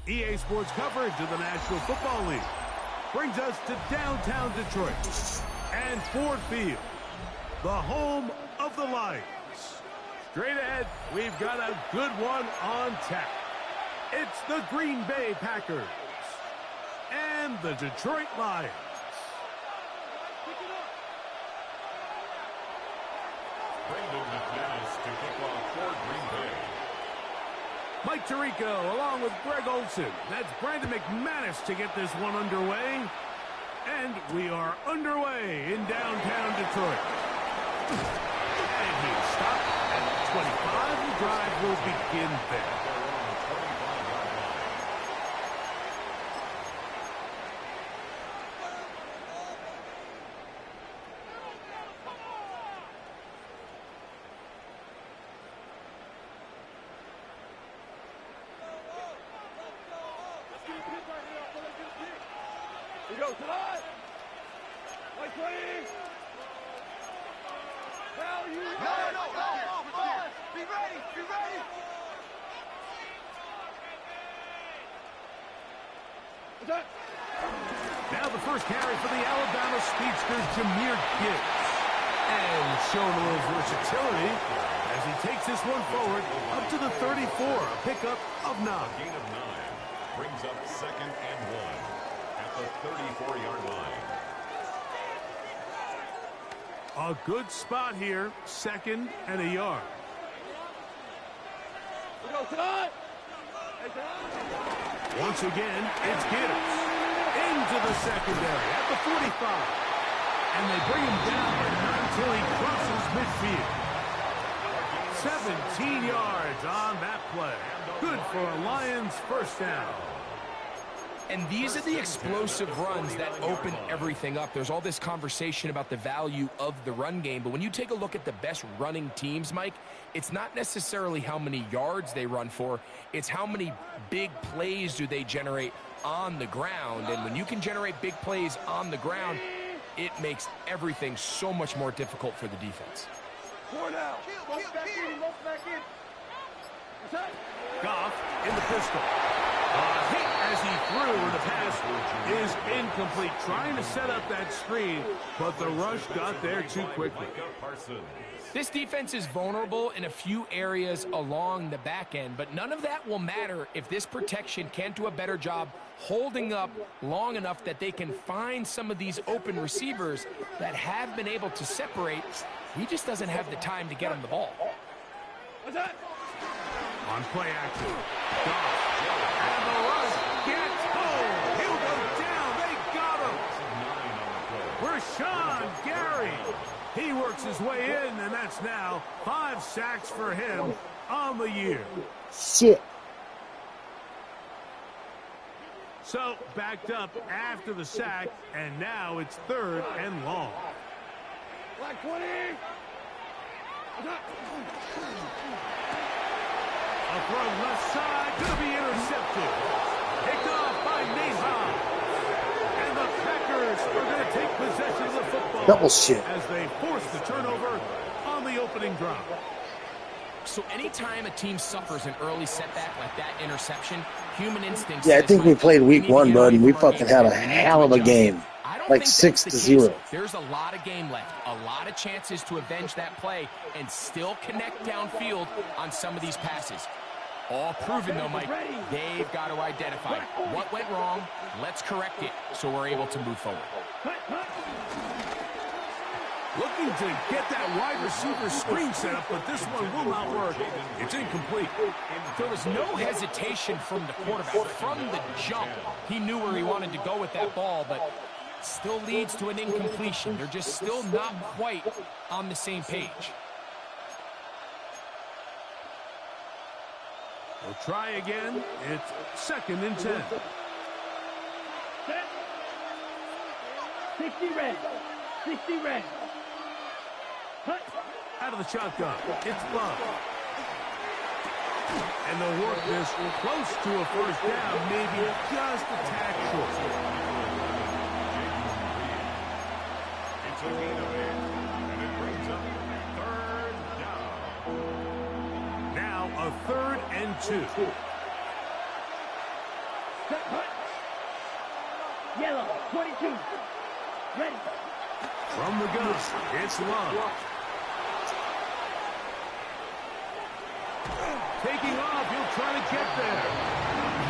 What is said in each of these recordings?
EA Sports coverage of the National Football League brings us to downtown Detroit and Ford Field, the home of the Lions. Straight ahead, we've got a good one on tap. It's the Green Bay Packers and the Detroit Lions. To kick off for Green Bay. Mike Tirico along with Greg Olson. That's Brandon McManus to get this one underway. And we are underway in downtown Detroit. And he stopped at 25. The drive will begin there. We go tonight. Like playing. Now you no. Be ready. Be ready. Now the first carry for the Alabama speedster, Jahmyr Gibbs. And showing a little versatility as he takes this one forward up to the 34. A pickup of 9. Gain of 9 brings up 2nd and 1. The 34-yard line. A good spot here, 2nd and a yard. We go tonight. Once again, it's Gibbs into the secondary at the 45. And they bring him down, but not until he crosses midfield. 17 yards on that play. Good for a Lions first down. And these are the explosive runs that open everything up. There's all this conversation about the value of the run game, but when you take a look at the best running teams, Mike, it's not necessarily how many yards they run for, it's how many big plays do they generate on the ground. And when you can generate big plays on the ground, it makes everything so much more difficult for the defense. Four now. Back in. Goff in the pistol. Hit as he threw, and the pass is incomplete. Trying to set up that screen, but the rush got there too quickly. This defense is vulnerable in a few areas along the back end, but none of that will matter if this protection can't do a better job holding up long enough that they can find some of these open receivers that have been able to separate. He just doesn't have the time to get him the ball. What's that? On play action. Goff. And the rush gets home. He'll go down. They got him. Rashawn Gary. He works his way in, and that's now 5 sacks for him on the year. Shit. So, backed up after the sack, and now it's 3rd and long. Black 20. A throw left side, going to be intercepted. Picked off by Nahan. And the Packers are going to take possession of the football. Double shit. As they force the turnover on the opening drive. So anytime a team suffers an early setback like that interception, human instincts... Yeah, I think we played week 1, bud, and we fucking had a hell of a game. Like 6-0. There's a lot of game left, a lot of chances to avenge that play and still connect downfield on some of these passes. All proven, though, Mike. They've got to identify what went wrong. Let's correct it so we're able to move forward. Looking to get that wide receiver screen set up, but this one will not work. It's incomplete. There was no hesitation from the quarterback. From the jump, he knew where he wanted to go with that ball, but still leads to an incompletion. They're just still not quite on the same page. We'll try again. It's 2nd and 10. 60 red. 60 red. Out of the shotgun. It's Love. And they'll work this close to a first down, maybe just a tad short. It's a gain of 8, and it brings up 3rd down. Now a 3rd and 2. Yellow, 22. Ready. From the gun, it's Love. Taking off, he'll try to get there.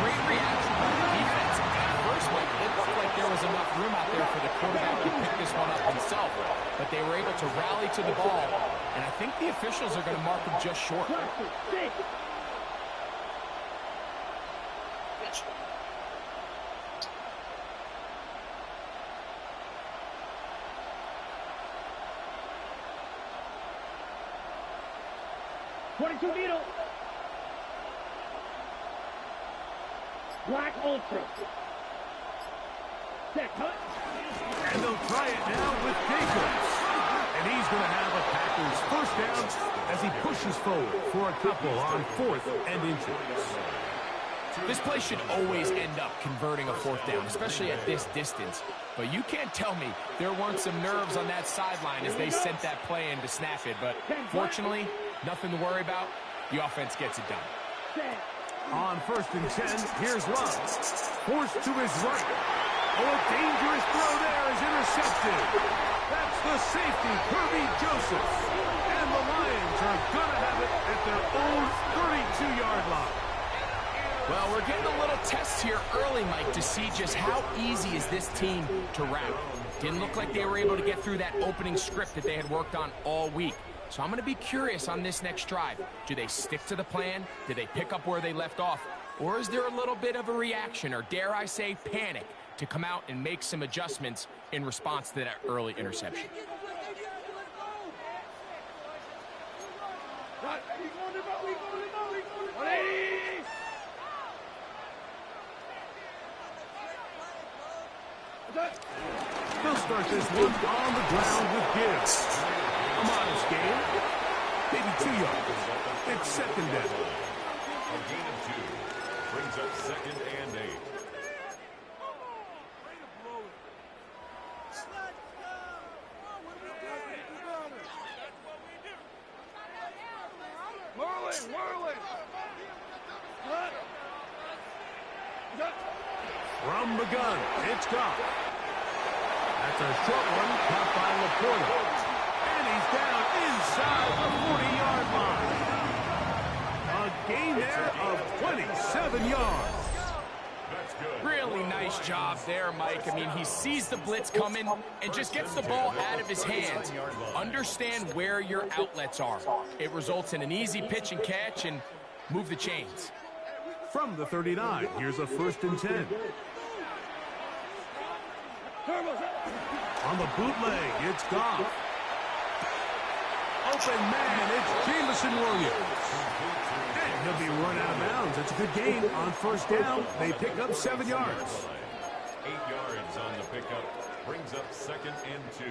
Great reaction by the defense. At first, Mike, it looked like there was enough room out there for the quarterback to pick this one up himself. But they were able to rally to the ball, and I think the officials are going to mark him just short. Six. .22 needle. Black Ultra. Set cut. And they'll try it now with Jacobs. And he's going to have a Packers first down as he pushes forward for a couple on 4th and inches. This play should always end up converting a 4th down, especially at this distance. But you can't tell me there weren't some nerves on that sideline as they sent that play in to snap it. But fortunately, nothing to worry about. The offense gets it done. On 1st and 10, here's Love. Forced to his right. Oh, a dangerous throw there is intercepted. That's the safety, Kirby Joseph. And the Lions are going to have it at their own 32-yard line. Well, we're getting a little test here early, Mike, to see just how easy is this team to rout. Didn't look like they were able to get through that opening script that they had worked on all week. So I'm going to be curious on this next drive. Do they stick to the plan? Do they pick up where they left off? Or is there a little bit of a reaction, or dare I say panic, to come out and make some adjustments in response to that early interception? They'll start this one on the ground with Gibbs. A modest gain, maybe 2 yards. It's 2nd down. A gain of 2 brings up 2nd and 8. From the gun, it's Goff. That's a short one, caught by Laporta. And he's down inside the 40-yard line. A gain there of 27 yards. That's good. Really nice job there, Mike. I mean, he sees the blitz coming and just gets the ball out of his hands. Understand where your outlets are. It results in an easy pitch and catch and move the chains. From the 39, here's a 1st and 10. On the bootleg, it's Goff. Open man, it's Jameson Williams. And he'll be run out of bounds. It's a good gain on 1st down. They pick up 7 yards. 8 yards on the pickup brings up 2nd and 2.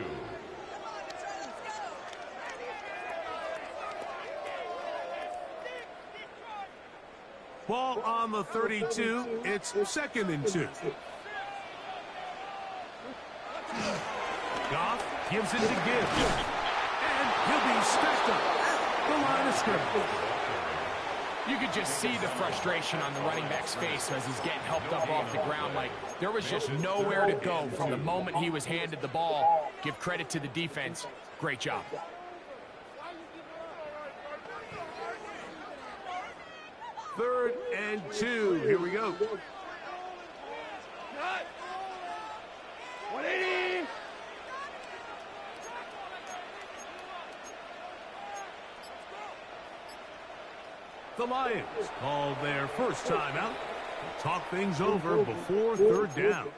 Ball on the 32. It's 2nd and 2. Goff gives it to Gibbs. And he'll be stacked up. The line of scrimmage. You could just see the frustration on the running back's face as he's getting helped up off the ground. Like, there was just nowhere to go from the moment he was handed the ball. Give credit to the defense. Great job. Third and 2. Here we go. 180. The Lions called their first timeout. Talk things over before 3rd down.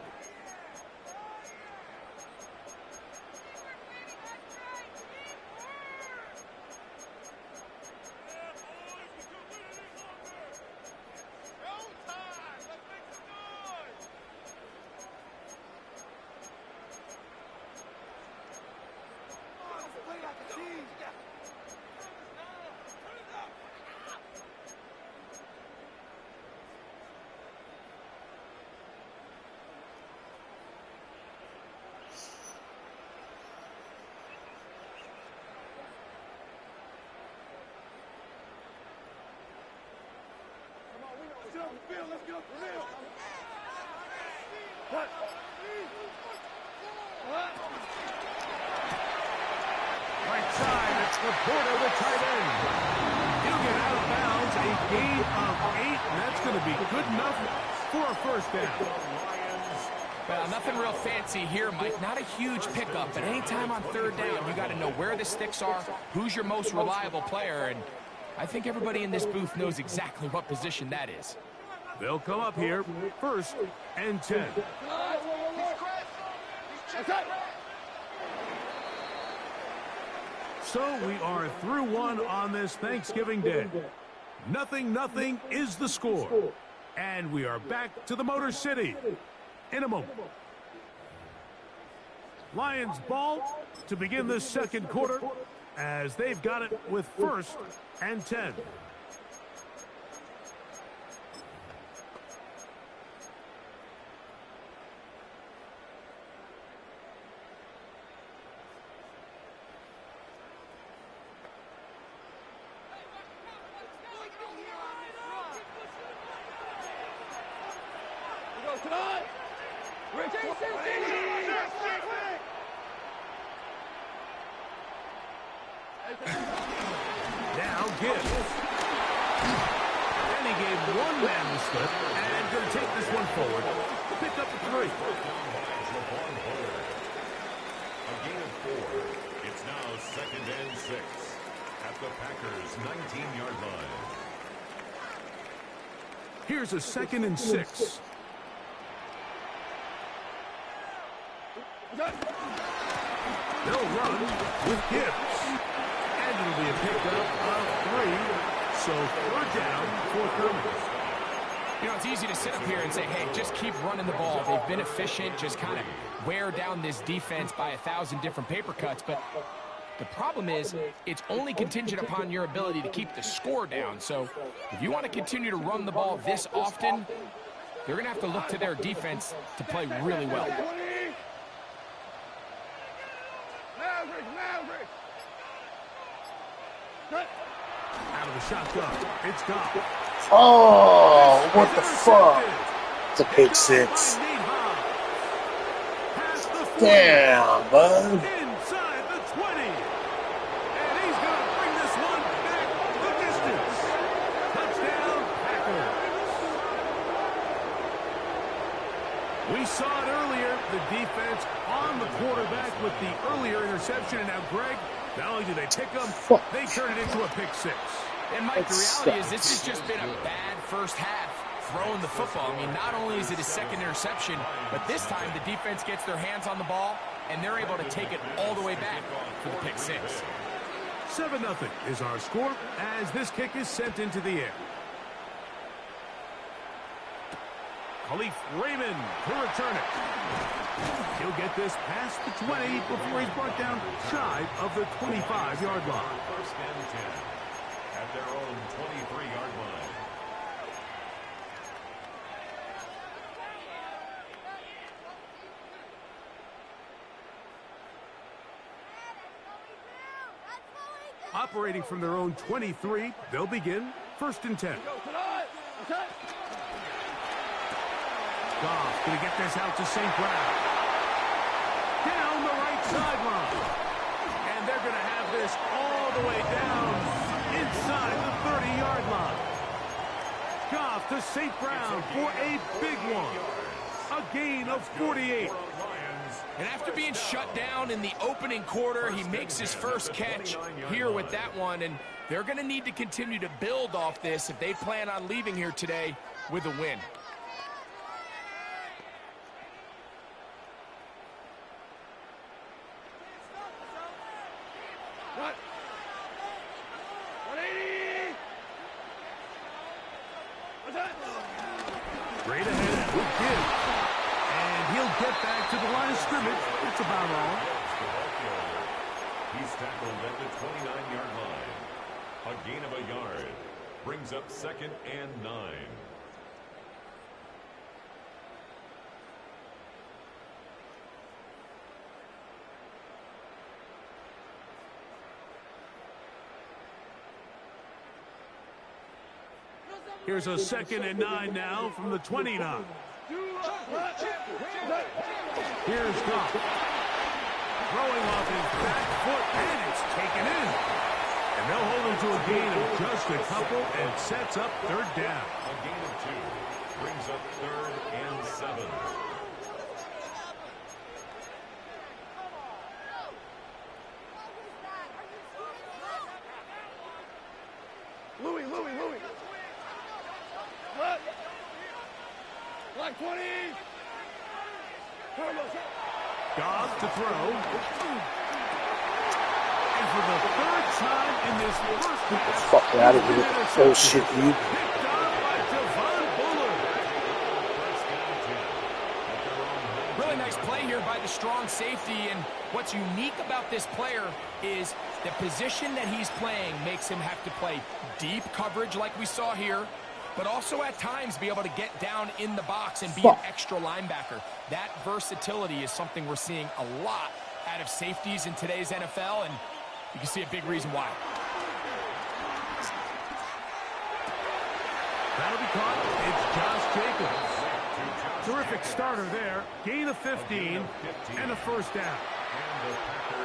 Right side, it's Laporta, the tight end. He'll get out of bounds, a gain of 8, and that's going to be good enough for a first down. Well, nothing real fancy here, Mike. Not a huge pickup, but anytime on third down, you got to know where the sticks are, who's your most reliable player, and I think everybody in this booth knows exactly what position that is. They'll come up here, 1st and 10. So we are through one on this Thanksgiving Day. 0-0 is the score. And we are back to the Motor City in a moment. Lions ball to begin the second quarter as they've got it with 1st and 10. Now Gibbs. And he gave one man the slip and going to take this one forward. Pick up the 3. A gain of 4. It's now 2nd and 6 at the Packers' 19-yard line. Here's a 2nd and 6. They'll run with Gibbs. And it'll be a pickup of 3. So 4th down, 4th down. You know, it's easy to sit up here and say, hey, just keep running the ball. They've been efficient, just kind of wear down this defense by 1,000 different paper cuts. But the problem is it's only contingent upon your ability to keep the score down. So if you want to continue to run the ball this often, they're going to have to look to their defense to play really well. Out of the shotgun, it's gone. Oh, what the fuck? It's a pick 6. Damn, bud. Inside the 20. And he's going to bring this one back the distance. Touchdown, Packers. We saw it earlier, the defense on the quarterback with the earlier interception. And now, Greg, not only do they pick them, they turn it into a pick 6. And, Mike, the reality is this has just been a bad first half throwing the football. I mean, not only is it a 2nd interception, but this time the defense gets their hands on the ball, and they're able to take it all the way back for the pick 6. 7-0 is our score as this kick is sent into the air. Khalif Raymond to return it. He'll get this past the 20 before he's brought down shy of the 25-yard line. 1st and 10 at their own 23-yard line. Operating from their own 23, they'll begin 1st and 10. Goff going to get this out to St. Brown. Down the right sideline. And they're going to have this all the way down inside the 30-yard line. Goff to St. Brown for a big one. A gain of 48. And after being shut down in the opening quarter, he makes his first catch here with that one. And they're going to need to continue to build off this if they plan on leaving here today with a win. Straight ahead with Gibbs. And he'll get back to the line of scrimmage. That's about all. He's tackled at the 29-yard line. A gain of a yard. Brings up 2nd and 9. Here's a 2nd and 9 now from the 29. Here's Goff. Throwing off his back foot, and it's taken in. And they'll hold him to a gain of just a couple and sets up third down. A gain of 2 brings up 3rd and 7. Louis. What? Black 20. Goff to throw. And for the 3rd time in this first Get the fuck out of here. Oh shit, you. picked off by Devon Bullard. Really nice play here by the strong safety, and what's unique about this player is the position that he's playing makes him have to play deep coverage like we saw here, but also at times be able to get down in the box and be an extra linebacker. That versatility is something we're seeing a lot out of safeties in today's NFL, and you can see a big reason why. That'll be caught. It's Josh Jacobs. Terrific starter there. Gain of 15 and a first down.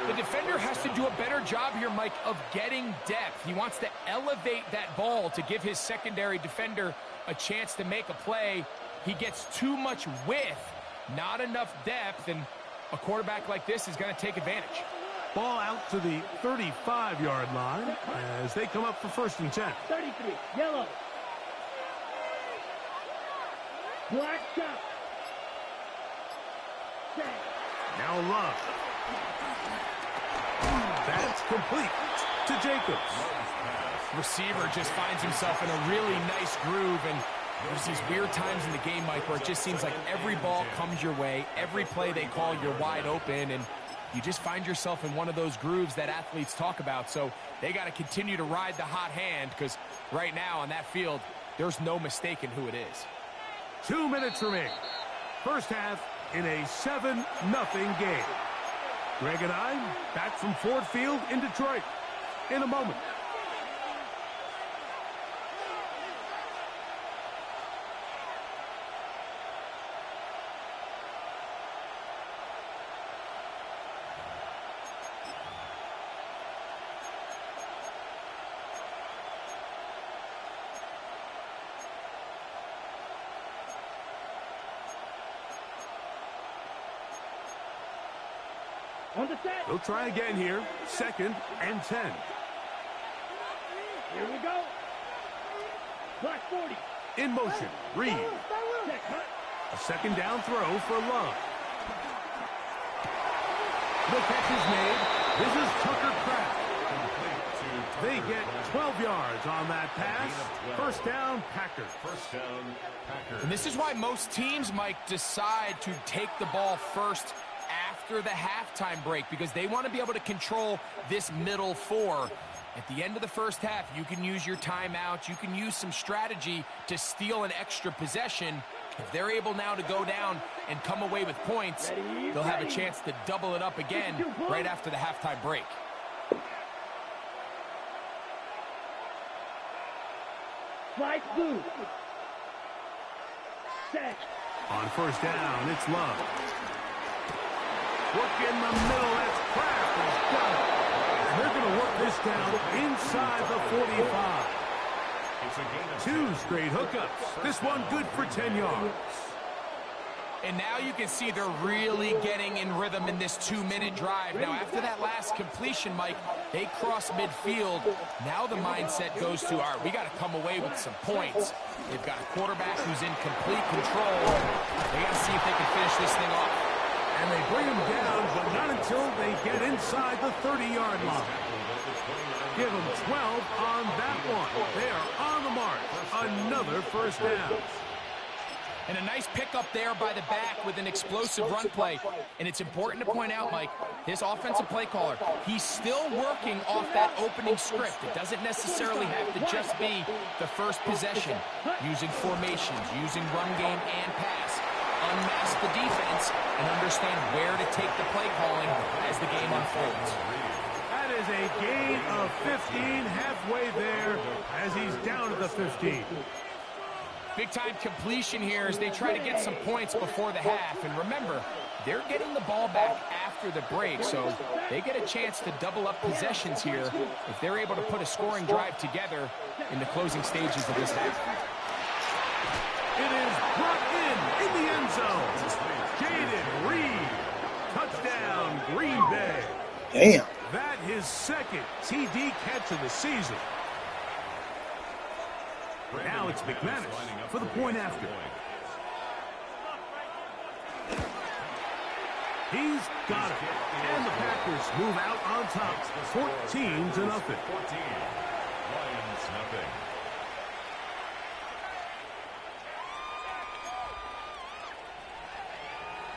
The defender has to do a better job here, Mike, of getting depth. He wants to elevate that ball to give his secondary defender a chance to make a play. He gets too much width, not enough depth, and a quarterback like this is going to take advantage. Ball out to the 35-yard line as they come up for 1st and 10. 33. Yellow. Black shot. Now Love. That's complete to Jacobs. Receiver just finds himself in a really nice groove, and there's these weird times in the game, Mike, where it just seems like every ball comes your way, every play they call, you're wide open, and you just find yourself in one of those grooves that athletes talk about. So they got to continue to ride the hot hand, because right now on that field, there's no mistaking who it is. 2 minutes remaining. First half in a 7-0 game. Greg and I back from Ford Field in Detroit in a moment. On the set. They'll try again here. 2nd and 10. Here we go. Black 40. In motion. Reed. A 2nd down throw for Love. The catch is made. This is Tucker Kraft. They get 12 yards on that pass. 1st down, Packers. 1st down, Packers. And this is why most teams, Mike, decide to take the ball first after the halftime break, because they want to be able to control this middle 4. At the end of the first half, you can use your timeout, you can use some strategy to steal an extra possession. If they're able now to go down and come away with points, they'll have a chance to double it up again right after the halftime break. Flight blue. Set. On 1st down, it's Love. Work in the middle, that's Kraft. He's done it. And they're going to work this down inside the 45. It's a gain of 2 straight hookups. This one good for 10 yards. And now you can see they're really getting in rhythm in this 2-minute drive. Now, after that last completion, Mike, they cross midfield. Now the mindset goes to, all right, we got to come away with some points. They've got a quarterback who's in complete control. They got to see if they can finish this thing off. And they bring him down, but not until they get inside the 30-yard line. Give them 12 on that one. They are on the mark. Another 1st down. And a nice pickup there by the back with an explosive run play. And it's important to point out, Mike, this offensive play caller, he's still working off that opening script. It doesn't necessarily have to just be the first possession. Using formations, using run game and pass. Unmask the defense and understand where to take the play calling as the game unfolds. That is a gain of 15, halfway there as he's down at the 15. Big-time completion here as they try to get some points before the half. And remember, they're getting the ball back after the break, so they get a chance to double up possessions here if they're able to put a scoring drive together in the closing stages of this half. It is brought in the end zone. Jaden Reed. Touchdown, Green Bay. Damn. That his second TD catch of the season. Now it's McManus for the point after. He's got it. And the Packers move out on top, 14-0. 14. Lions nothing.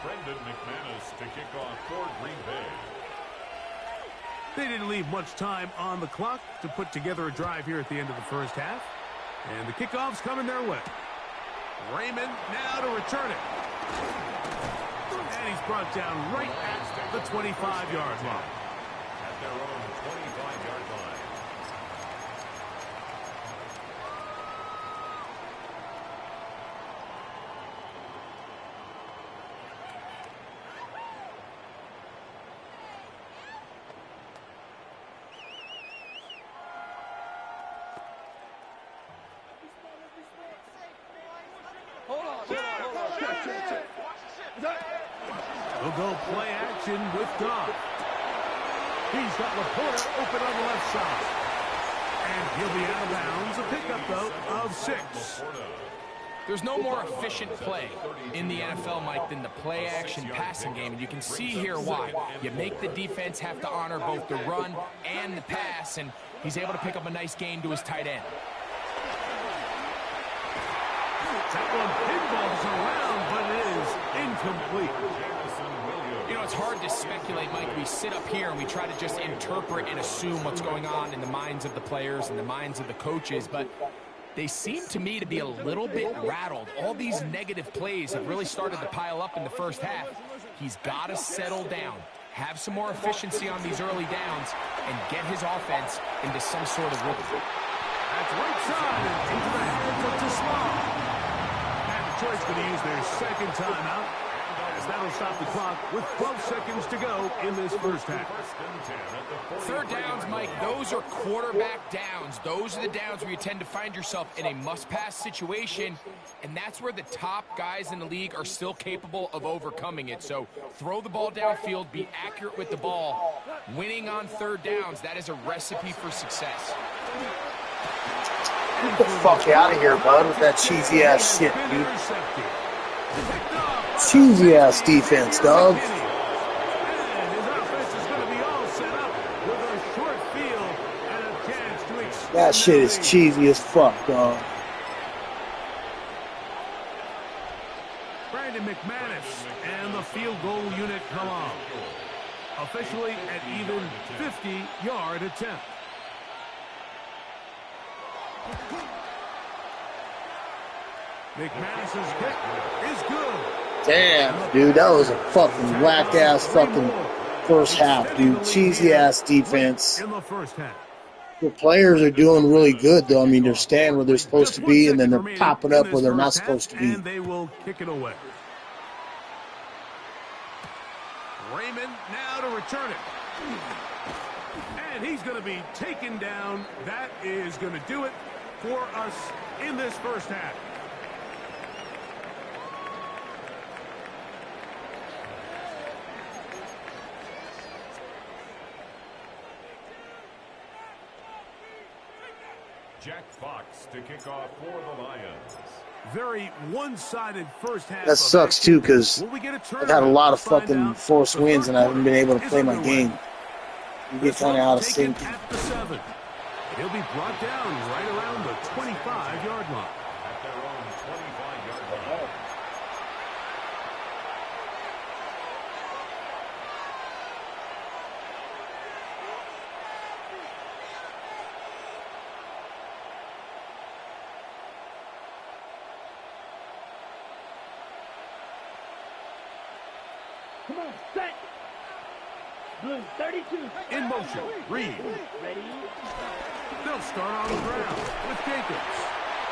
Brendan McManus to kick off for Green Bay. They didn't leave much time on the clock to put together a drive here at the end of the first half. And the kickoff's coming their way. Raymond now to return it. And he's brought down right at the 25-yard line. At their own 25-yard line. We'll go play action with Goff. He's got Laporta open on the left side. And he'll be out of bounds. A pickup, though, of 6. There's no more efficient play in the NFL, Mike, than the play-action passing game. And you can see here why. You make the defense have to honor both the run and the pass, and he's able to pick up a nice gain to his tight end. That one pinballs around, but it is incomplete. You know, it's hard to speculate, Mike. We sit up here and we try to just interpret and assume what's going on in the minds of the players and the minds of the coaches, but they seem to me to be a little bit rattled. All these negative plays have really started to pile up in the first half. He's got to settle down, have some more efficiency on these early downs, and get his offense into some sort of rhythm. That's right side and into the hands of Tesla. Detroit's going to use their second timeout, as that'll stop the clock with 12 seconds to go in this first half. Third downs, Mike, those are quarterback downs. Those are the downs where you tend to find yourself in a must-pass situation, and that's where the top guys in the league are still capable of overcoming it. So throw the ball downfield, be accurate with the ball. Winning on third downs, that is a recipe for success. Get the fuck out of here, bud, with that cheesy ass shit, dude. Cheesy ass defense, dog. That shit is cheesy as fuck, dog. Brandon McManus and the field goal unit come on. Officially at even 50-yard attempt. McManus's kick is good. Damn, dude, that was a fucking whack-ass fucking first half, dude. Cheesy-ass defense. In the first half. The players are doing really good, though. I mean, they're staying where they're supposed to be, and then they're popping up where they're not supposed to be. And they will kick it away. Raymond now to return it. And he's going to be taken down. That is going to do it for us in this first half. Jack Fox to kick off for the Lions. Very one-sided first half. That sucks, too, because I've had a lot of fucking forced wins, and I haven't been able to play my game. You get kind of out of sync. He'll be brought down right around the 25-yard line. At their own 25-yard line. Come on, set. Blue, 32. In motion, Reed. Ready? They'll start on the ground with Jacobs.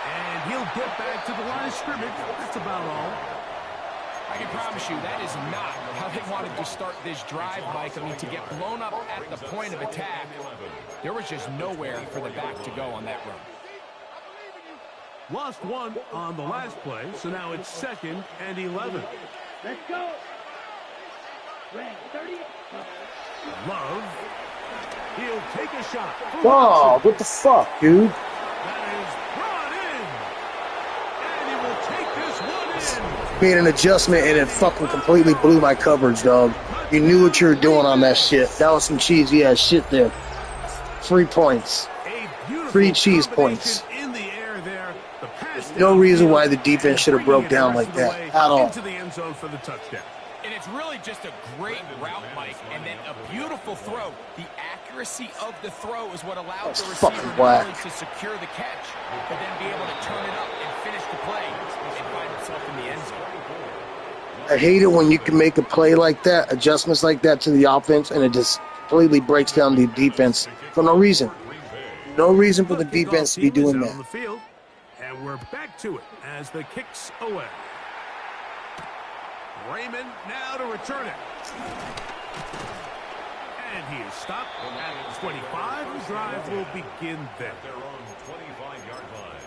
And he'll get back to the line of scrimmage. That's about all. I can promise you that is not how they wanted to start this drive, Mike. I mean, to get blown up at the point of attack, there was just nowhere for the back to go on that run. Lost one on the last play, so now it's 2nd and 11. Let's go. Red 30. Love. He'll take a shot. Oh, what the fuck, dude? That is brought in. And he will take this one in. Made an adjustment and it fucking completely blew my coverage, dog. You knew what you were doing on that shit. That was some cheesy ass shit there. 3 points. 3 cheese points. In the air there. The pass There's no reason why the defense should have broke down like that at all. Into the end zone for the touchdown. And it's really just a great route, Mike, and then a beautiful throw. The accuracy of the throw is what allowed the receiver not only to secure the catch, but then be able to turn it up and finish the play and find himself in the end zone. I hate it when you can make a play like that, adjustments like that to the offense, and it just completely breaks down the defense for no reason. No reason for the defense to be doing that. On the field, and we're back to it as the kick's away. Raymond now to return it. And he is stopped at 25. The drive will begin there. Their own 25-yard line.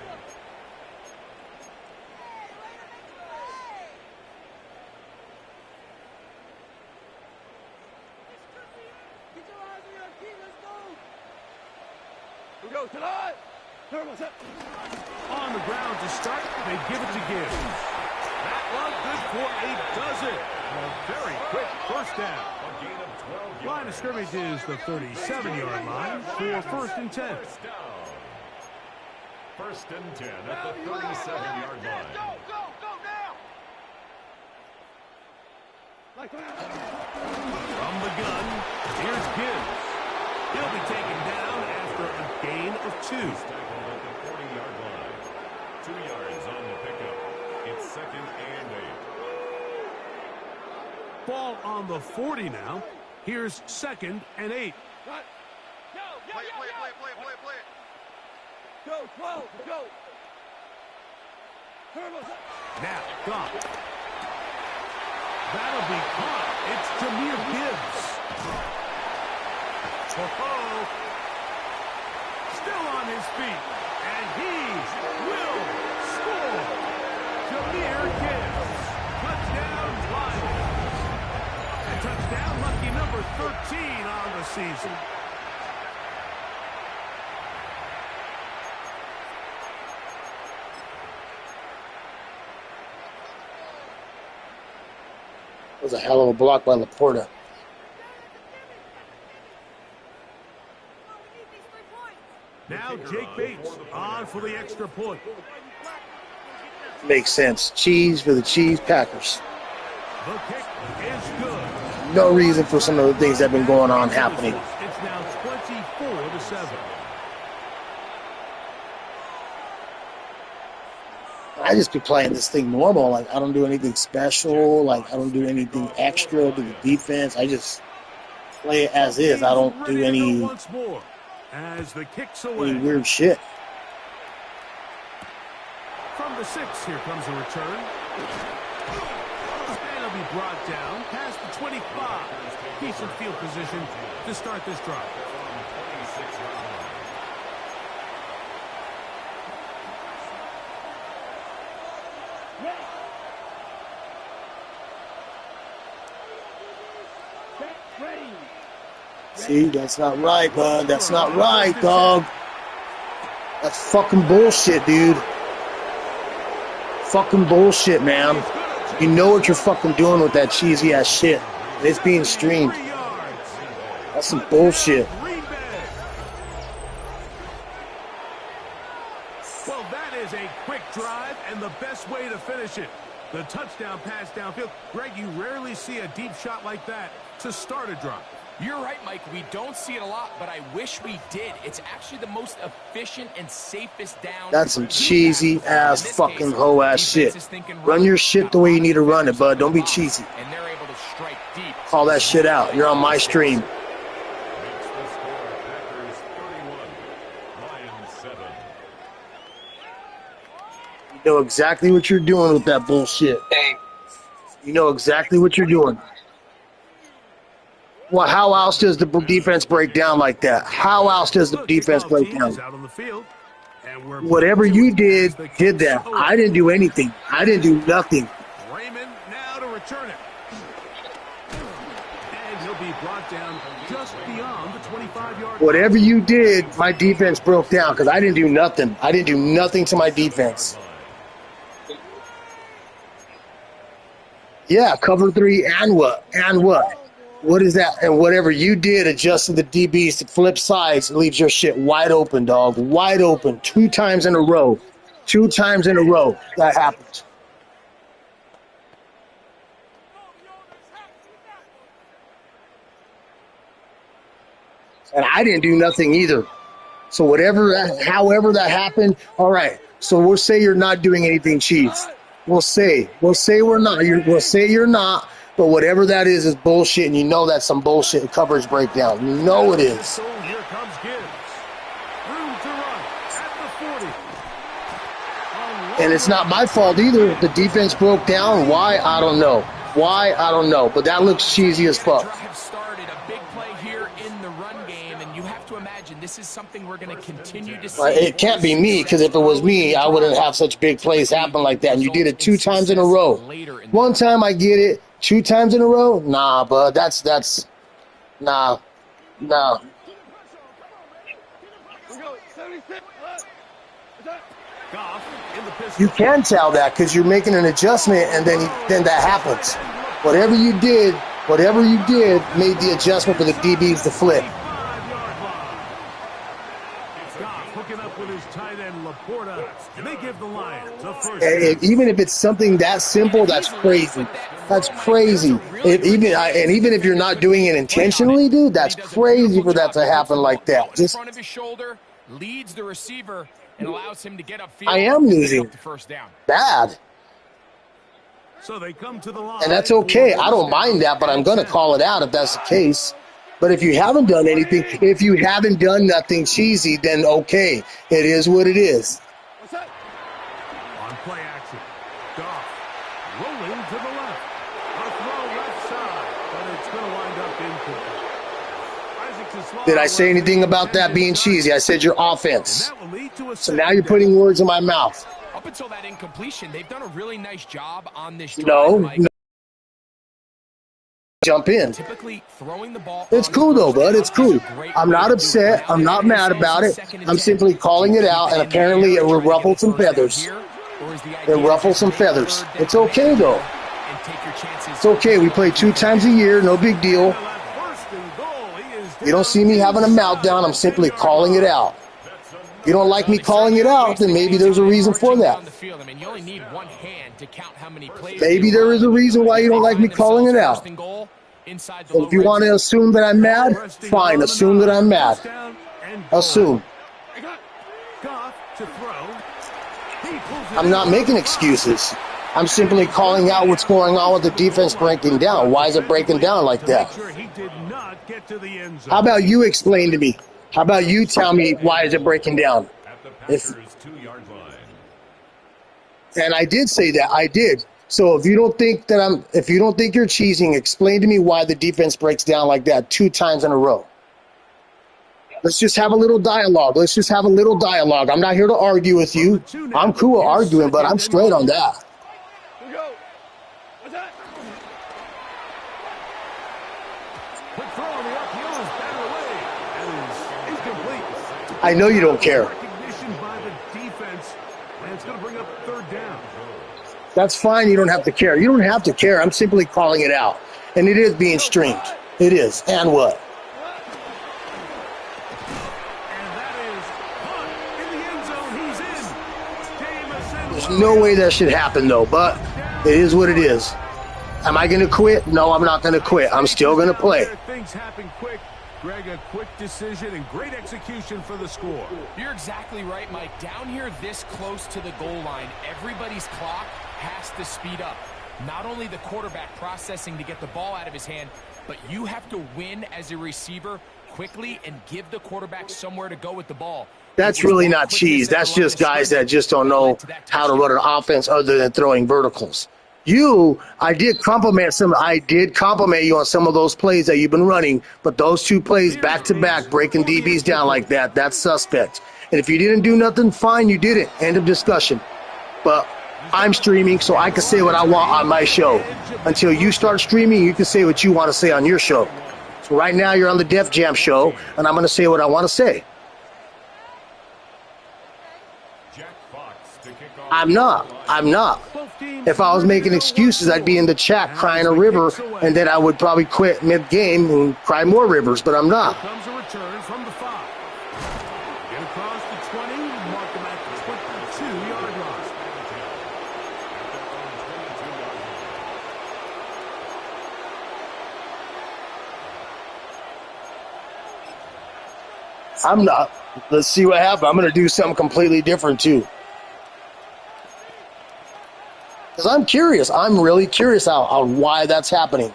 We go tonight. On the ground to start, they give it to Gibbs. That one good for a dozen. A very quick first down. A gain of 12 yards. Line of scrimmage is the 37-yard line for 1st and 10. First down. 1st and 10 at the 37-yard line. Go now. From the gun, here's Gibbs. He'll be taken down after a gain of 2. Tackled at the 40-yard line. 2 yards on the pickup. It's 2nd and 8. Ball on the 40 now. Here's 2nd and 8. Play it. Go, 12, go. Now, gone. That'll be caught. It's Jahmyr Gibbs. Oh, still on his feet, and he will score. Jahmyr Gibbs, touchdown Lions. And touchdown lucky number 13 on the season. It was a hell of a block by Laporta. Now Jake Bates on for the extra point. Makes sense. Cheese for the Cheese Packers. The kick is good. No reason for some of the things that have been going on happening. It's now 24-7. I just be playing this thing normal. Like, I don't do anything special. Like, I don't do anything extra to the defense. I just play it as is. I don't do any as the kicks away. Weird shit. From the 6, here comes a return. And it'll be brought down past the 25. Decent field position to start this drive. See, that's not right, bud. That's not right, dog. That's fucking bullshit, dude. Fucking bullshit, man. You know what you're fucking doing with that cheesy ass shit. It's being streamed. That's some bullshit. Well, that is a quick drive and the best way to finish it. The touchdown pass downfield. Greg, you rarely see a deep shot like that to start a drive. You're right, Mike. We don't see it a lot, but I wish we did. It's actually the most efficient and safest down. That's some cheesy ass fucking hoe ass shit. Run your shit the way you need to run it, bud. Don't be cheesy. And they're able to strike deep. Call that shit out. You're on my stream. Makes the score Packers 31, Lions 7. know exactly what you're doing with that bullshit. You know exactly what you're doing. Well, how else does the defense break down like that? How else does the defense break down? Out on the field, and we're Whatever back to you it did, as the did kick that. so I didn't do anything. I didn't do nothing. Raymond now to return it. And he'll be brought down just beyond the 25-yard line. Whatever you did, my defense broke down because I didn't do nothing. I didn't do nothing to my defense. Yeah, cover 3 and what? And what? What is that? And whatever you did, adjusting the DBs to flip sides, leaves your shit wide open, dog. Wide open. 2 times in a row. 2 times in a row that happened. And I didn't do nothing either. So however that happened, all right. So we'll say you're not doing anything, Chiefs. We'll say we're not. We'll say you're not. But whatever that is bullshit, and you know that's some bullshit coverage breakdown. You know it is. So here comes Gibbs. Room to run at the 40. And it's not my fault either. The defense broke down. Why? I don't know. Why? I don't know. But that looks cheesy as fuck. Drive started a big play here in the run game, and you have to imagine this is something we're going to continue to see. It can't be me, because if it was me, I wouldn't have such big plays happen like that. And you did it 2 times in a row. One time I get it. 2 times in a row? Nah, bud. Nah. You can tell that because you're making an adjustment, and then that happens. Whatever you did made the adjustment for the DBs to flip. Hooking up with his tight end Laporta, and they give the Lions a first. Even if it's something that simple, that's crazy. That's crazy. Even if you're not doing it intentionally, dude, that's crazy for that to happen like that. Just front of his shoulder, leads the receiver and allows him to get upfield. I am losing. The first down. Bad. So they come to the line. And that's okay. I don't mind that, but I'm going to call it out if that's the case. But if you haven't done anything, if you haven't done nothing cheesy, then okay. It is what it is. On play action. Goff rolling to the left. A throw left side, but it's going to wind up incomplete. Did I say anything about that being cheesy? I said your offense. So now you're putting words in my mouth. Up until that incompletion, they've done a really nice job on this drive. No. Jump in. Typically throwing the ball. It's cool though, bud. It's cool. I'm not upset. I'm not mad about it. I'm simply calling it out, and apparently it will ruffle some feathers. It ruffles some feathers. It's okay though. It's okay. We play 2 times a year. No big deal. You don't see me having a meltdown. I'm simply calling it out. If you don't like me calling it out, then maybe there's a reason for that. Maybe there is a reason why you don't like me calling it out. And if you want to assume that I'm mad, fine. Assume that I'm mad. Assume. I'm not making excuses. I'm simply calling out what's going on with the defense breaking down. Why is it breaking down like that? How about you explain to me? How about you tell me why is it breaking down? And I did say that. I did. So if you don't think you're cheesing, explain to me why the defense breaks down like that 2 times in a row. Let's just have a little dialogue. I'm not here to argue with you. I'm cool arguing, but I'm straight on that. I know you don't care. That's fine. You don't have to care. You don't have to care. I'm simply calling it out. And it is being streamed. It is. And what? There's no way that should happen, though. But it is what it is. Am I going to quit? No, I'm not going to quit. I'm still going to play. Things happen quick. Greg, a quick decision and great execution for the score. You're exactly right, Mike. Down here this close to the goal line, everybody's clock has to speed up. Not only the quarterback processing to get the ball out of his hand, but you have to win as a receiver quickly and give the quarterback somewhere to go with the ball. That's really not cheese. That's just guys that just don't know how to run an offense other than throwing verticals. I did compliment you on some of those plays that you've been running, but those two plays back-to-back, breaking DBs down like that, that's suspect. And if you didn't do nothing, fine, you didn't. End of discussion. But I'm streaming, so I can say what I want on my show. Until you start streaming, you can say what you want to say on your show. So right now you're on the Def Jam show, and I'm going to say what I want to say. I'm not. If I was making excuses, I'd be in the chat crying a river, and then I would probably quit mid-game and cry more rivers, but I'm not. Here comes a return from the 5. Get across the 20, mark them at the 22-yard line. I'm not. Let's see what happens. I'm going to do something completely different, too. Because I'm curious. I'm really curious on why that's happening.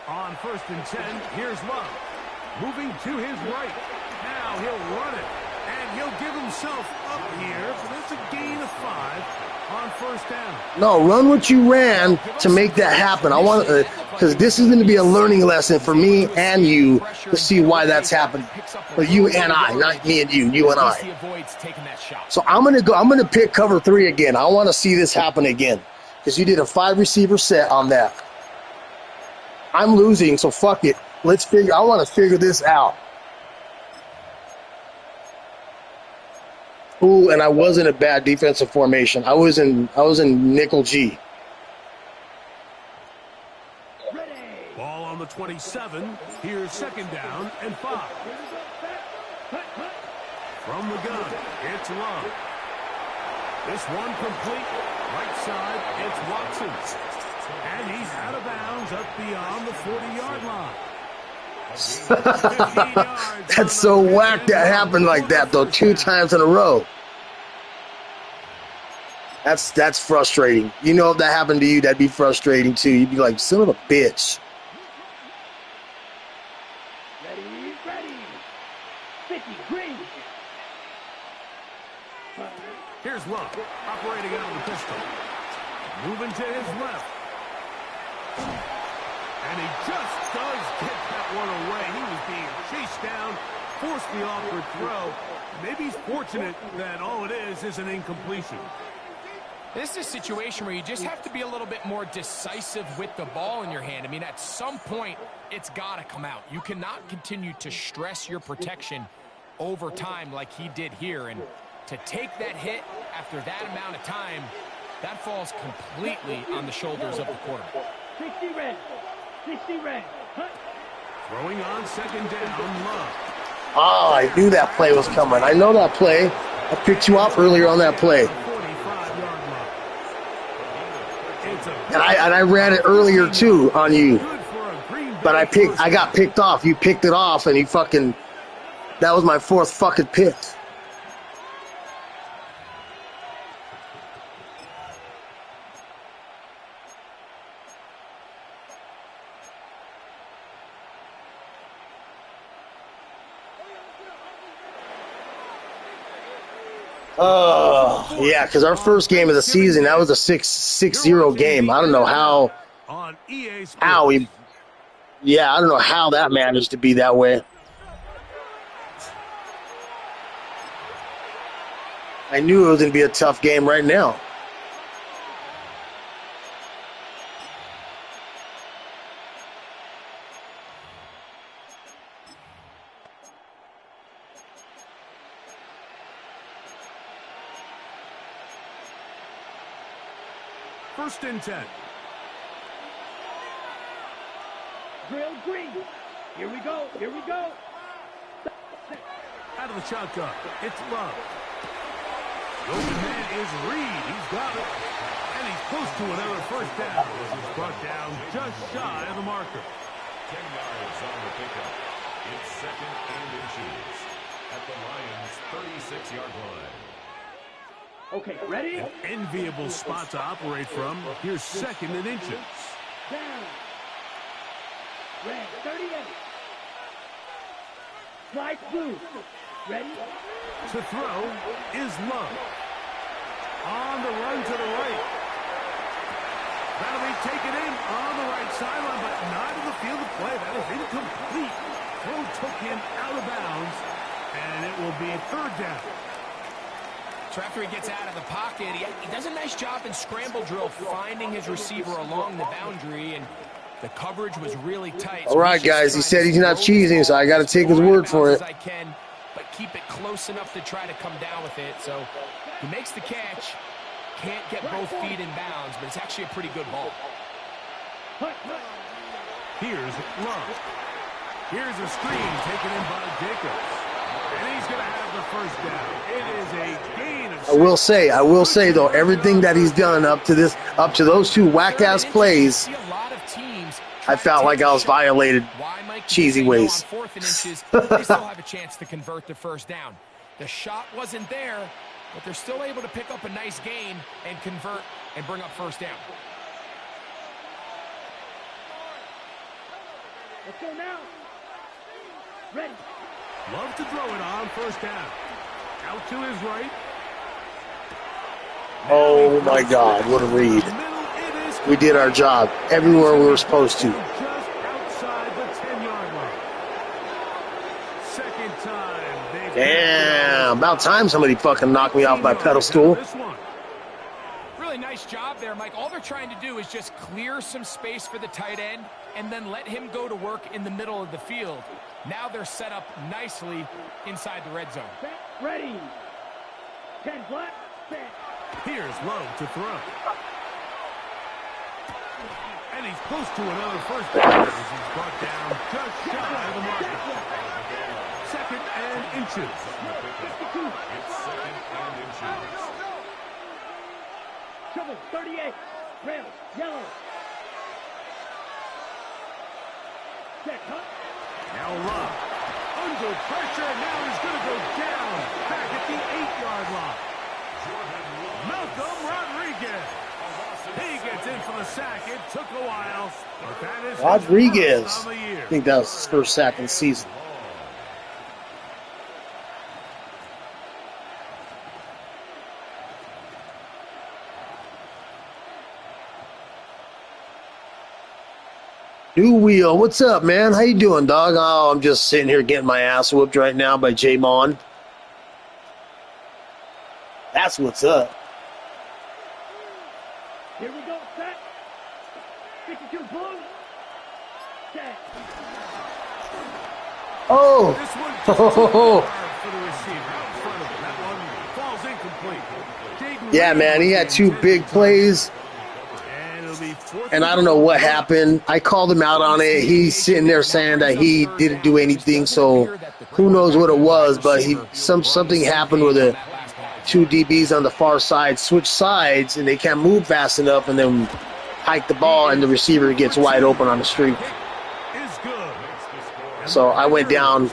On 1st and 10, here's Love. Moving to his right. Now he'll run it. And he'll give himself up here. So that's a gain of 5 on 1st down. No, run what you ran to make that happen. I want because this is going to be a learning lesson for me and you to see why that's happening. But you and I, not me and you and I. So I'm going to pick cover 3 again. I want to see this happen again because you did a 5-receiver set on that. I'm losing, so fuck it. I want to figure this out. Ooh, and I was in a bad defensive formation. I was in nickel G. Ball on the 27. Here's 2nd down and 5. From the gun, it's Love. This one complete. Right side, it's Watson. And he's out of bounds up beyond the 40-yard line. That's so whack that happened like that, though, 2 times in a row. That's frustrating. You know, if that happened to you, that'd be frustrating, too. You'd be like, son of a bitch. Ready. 50, green. Here's Love, operating out of the pistol. Moving to his left. And he just does get that one away. He was being chased down, forced the awkward throw. Maybe he's fortunate that all it is an incompletion. This is a situation where you just have to be a little bit more decisive with the ball in your hand. I mean, at some point, it's got to come out. You cannot continue to stress your protection over time like he did here. And to take that hit after that amount of time, that falls completely on the shoulders of the quarterback. 60 red. 60 red. Throwing on 2nd down, Love. Oh, I knew that play was coming. I know that play. I picked you up earlier on that play. 45-yard line. And I ran it earlier, too, on you. But I got picked off. You picked it off, and that was my 4th fucking pick. Oh, yeah, because our first game of the season, that was a 6-0 game. I don't know how I don't know how that managed to be that way. I knew it was going to be a tough game right now. First and 10. Drill green. Here we go. Out of the shotgun, it's Love. The open man is Reed. He's got it. And he's close to another 1st down. He's brought down just shy of the marker. 10 yards on the pickup. It's 2nd and inches at the Lions' 36-yard line. Okay, ready? An enviable spot to operate from. Here's 2nd and inches. Down. Red, 38. Slide blue. Ready? To throw is Love. On the run to the right. That'll be taken in on the right sideline, but not in the field of play. That is incomplete. Throw took him out of bounds, and it will be 3rd down. So after he gets out of the pocket, he does a nice job in scramble drill, finding his receiver along the boundary, and the coverage was really tight. All right, guys, he said he's not cheesing, so I got to take his word for it. I can, but keep it close enough to try to come down with it. So he makes the catch, can't get both feet in bounds, but it's actually a pretty good ball. Here's Love. Here's a screen taken in by Jacobs. And he's going to have the 1st down. It is a gain of 6. I will say though, everything that he's done up to those 2 whack-ass plays, I felt like I was violated cheesy ways. On 4th and inches, they still have a chance to convert the 1st down. The shot wasn't there, but they're still able to pick up a nice gain and convert and bring up 1st down. Let's go now. Ready. Love to throw it on 1st down. Out to his right. Oh my God, what a read. We did our job everywhere we were supposed to. Just outside the 10-yard line. 2nd time. Damn, about time somebody fucking knocked me off my pedestal. Really nice job there, Mike. All they're trying to do is just clear some space for the tight end and then let him go to work in the middle of the field. Now they're set up nicely inside the red zone. Ready. 10 black. Here's Love to throw. And he's close to another 1st down. He's brought down just shy of the marker. 2nd and inches. It's 2nd and inches. Trouble, 38. Rail, yellow. Check, huh? Now Love. Under pressure. Now he's going to go down. Back at the 8-yard line. Malcolm Rodriguez. He gets in for the sack. It took a while, but that is Rodriguez. his 1st on the year. I think that was his 1st sack of the season. New Wheel, what's up, man? How you doing, dog? Oh, I'm just sitting here getting my ass whooped right now by Jaymon. That's what's up. Here we go, set. 52 blue. Set. Oh! This one just too hard for the receiver out in front of him. That one falls incomplete. Yeah, man, he had 2 big plays. And I don't know what happened. I called him out on it. He's sitting there saying that he didn't do anything, so who knows what it was, but something happened with the 2 DBs on the far side switch sides, and they can't move fast enough, and then hike the ball, and the receiver gets wide open on the street. So I went down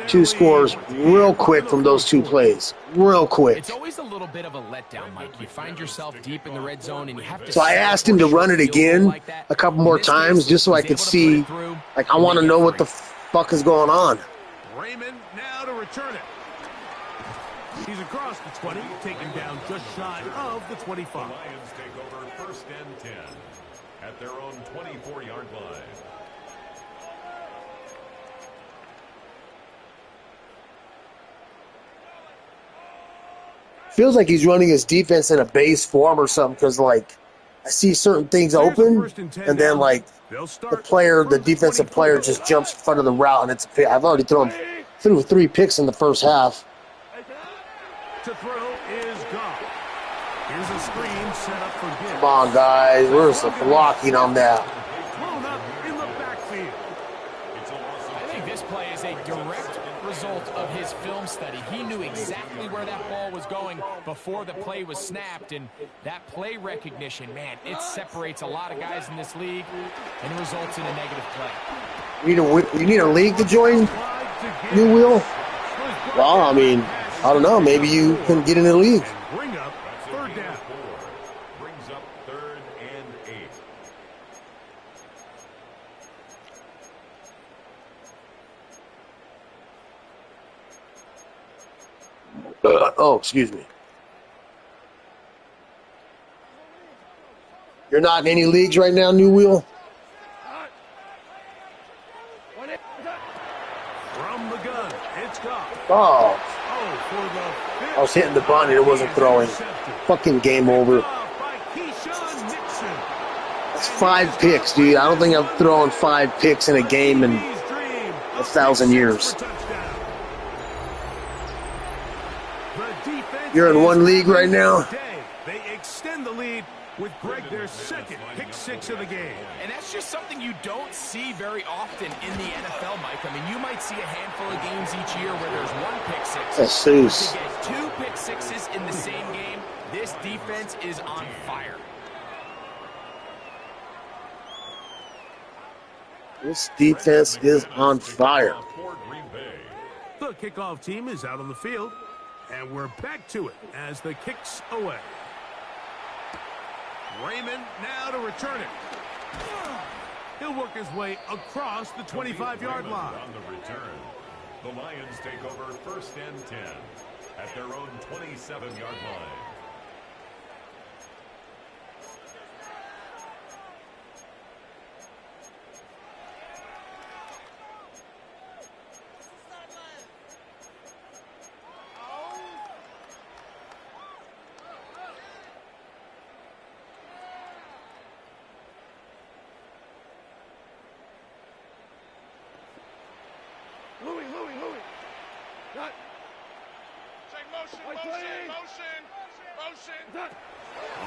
2 scores real quick from those 2 plays. Real quick. It's always a little bit of a letdown, Mike. You find yourself deep in the red zone and you have to. So I asked him to run it again a couple more times just so I could see. Like, I want to know what the fuck is going on. Raymond now to return it. He's across the 20, taken down just shy of the 25. The Lions take over 1st and 10 at their own 24-yard line. Feels like he's running his defense in a base form or something, because, like, I see certain things open, and then, like, the defensive player just jumps in front of the route, and it's a pick. I've already threw 3 picks in the 1st half. To throw is gone. Here's a screen set up for Gibbs. Come on, guys. Where's the blocking on that? Thrown up in the backfield. I think this play is a direct result of his film study. He knew exactly where that ball was going before the play was snapped, and that play recognition, man, it separates a lot of guys in this league and results in a negative play. You need a league to join, New Wheel? Well, I mean, I don't know. Maybe you couldn't get in the league. And bring up third down. Brings up 3rd and 8. Oh, excuse me. You're not in any leagues right now, New Wheel? From the gun, it's Goff. Oh, For the fifth. I was hitting the button and it wasn't throwing. Fucking game over. By Keyshawn Nixon. It's 5 picks, dude. I don't think I've thrown 5 picks in a game in 1,000 years. You're in one league right now? They extend the lead with Greg their second pick 6 of the game. And that's just something you don't see very often in the NFL, Mike. I mean, you might see a handful of games each year where there's 1 pick 6. Jesus. To get 2 pick 6s in the same game, this defense is on fire. This defense is on fire. The kickoff team is out on the field, and we're back to it as the kick's away. Raymond now to return it. He'll work his way across the 25-yard line. On the return, the Lions take over 1st and 10 at their own 27-yard line.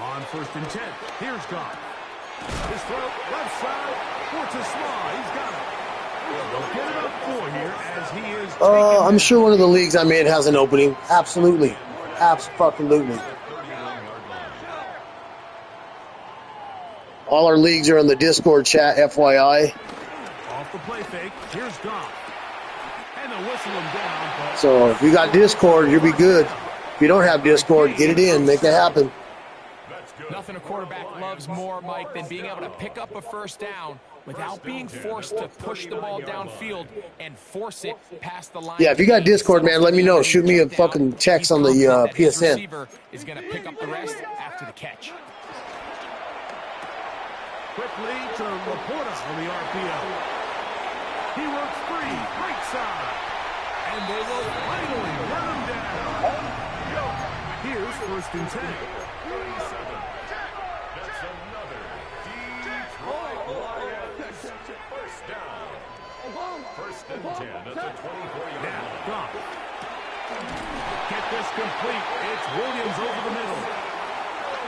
On 1st and 10, here's Goff. His throw, left side, Fortis-Law, he's got it. They'll get it up 4 here as he is I'm sure one of the leagues I'm in has an opening. Absolutely. Abs-fucking-lutely. All our leagues are in the Discord chat, FYI. Off the play fake, here's Goff. And they'll whistle him down. But So if you got Discord, you'll be good. If you don't have Discord, get it in. Make it happen. Nothing a quarterback loves more, Mike, than being able to pick up a 1st down without being forced to push the ball downfield and force it past the line. Yeah, if you got Discord, man, let me know. Shoot me a fucking text on the PSN. Receiver is going to pick up the rest after the catch. quickly to Laporta on the RPO. He works free, right side. And they will finally run him down. Here's 1st and 10. 37. That's another Detroit Lions 1st down. 1st and 10 at the 24-yard Now, line. Goff. Get this complete. It's Williams over the middle.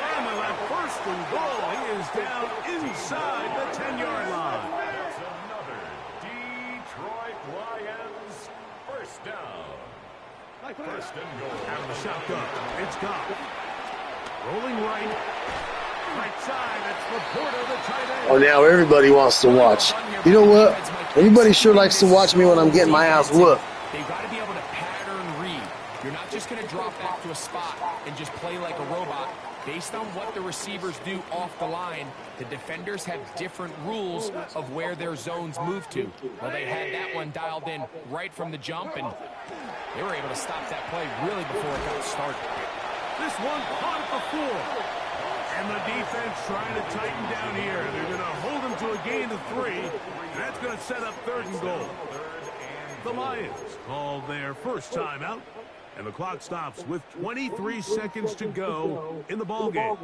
And they'll have 1st and goal. He is down inside the 10-yard line. That's another Detroit Lions 1st down. 1st and goal. Out of the shotgun. It's Goff. Rolling right. Right side. That's Laporta, the tight end. Oh, now everybody wants to watch. You know what? Everybody sure likes to watch me when I'm getting my ass whooped. They've got to be able to pattern read. You're not just going to drop back to a spot and just play like a robot. Based on what the receivers do off the line, the defenders have different rules of where their zones move to. Well, they had that one dialed in right from the jump, and they were able to stop that play really before it got started. This one caught before. And the defense trying to tighten down here. They're going to hold him to a gain of 3. And that's going to set up 3rd and goal. The Lions call their first timeout. And the clock stops with 23 seconds to go in the ballgame.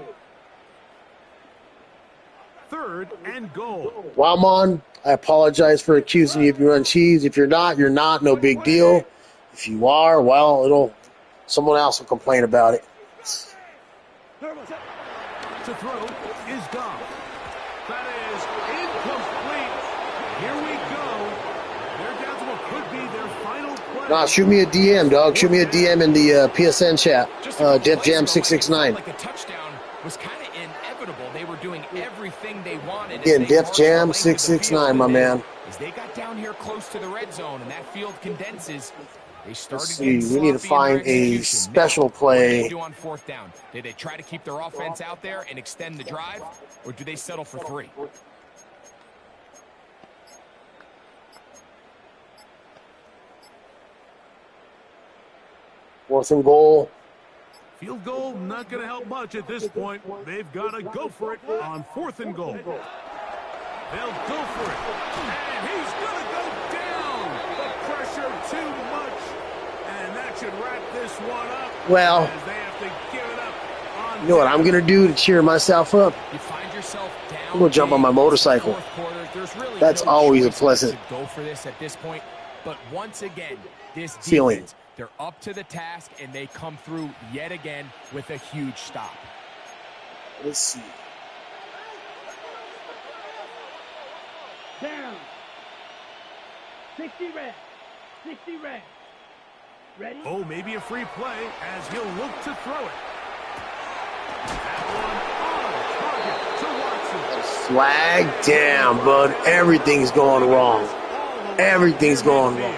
3rd and goal. Wildmon, I apologize for accusing you if you run cheese. If you're not, you're not. No big deal. If you are, well, someone else will complain about it. To throw is Goff. That is incomplete. Here we go. They're down to what could be their final play. Nah, shoot me a DM, dog. Shoot me a DM in the PSN chat. Defjam669. Like a touchdown was kind of inevitable. They were doing everything they wanted. Again, Defjam669, my man. As they got down here close to the red zone and that field condenses, They started Let's see. We need to sloppy in their find a execution. special Now, what did they play. do on fourth down? Did they try to keep their offense out there and extend the drive, or do they settle for 3? Fourth and goal. Field goal not going to help much at this point. They've got to go for it on 4th and goal. They'll go for it. And he's going to go down. The pressure too much. And that should wrap this one up. Well, as they have to give it up on you know what I'm going to do to cheer myself up? You find yourself down. I'm going to jump on my motorcycle. Really That's always a pleasant to go for this at this point. But once again, this feeling. Defense, they're up to the task, and they come through yet again with a huge stop. Let's see. Down. 60 red. 60 red. Ready? Oh, maybe a free play as he'll look to throw it. That one on target to Watson. Flag down, bud. Everything's going wrong. Everything's going wrong.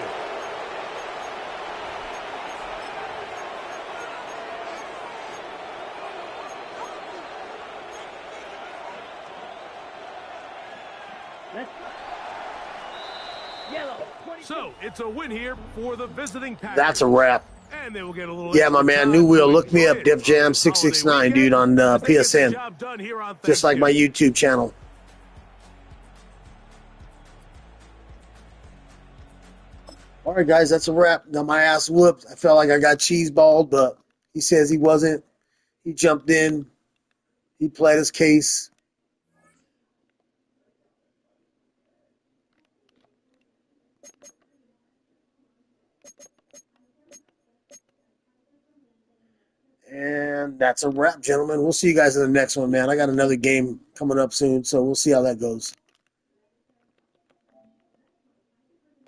So it's a win here for the visiting Packers. That's a wrap. And they will get a little Yeah, my man, new wheel. Look me up, Defjam669, dude, on PSN. Just like my YouTube channel. All right, guys, that's a wrap. Got my ass whooped. I felt like I got cheeseballed, but he says he wasn't. He jumped in. He played his case. And that's a wrap, gentlemen. We'll see you guys in the next one, man. I got another game coming up soon, so we'll see how that goes.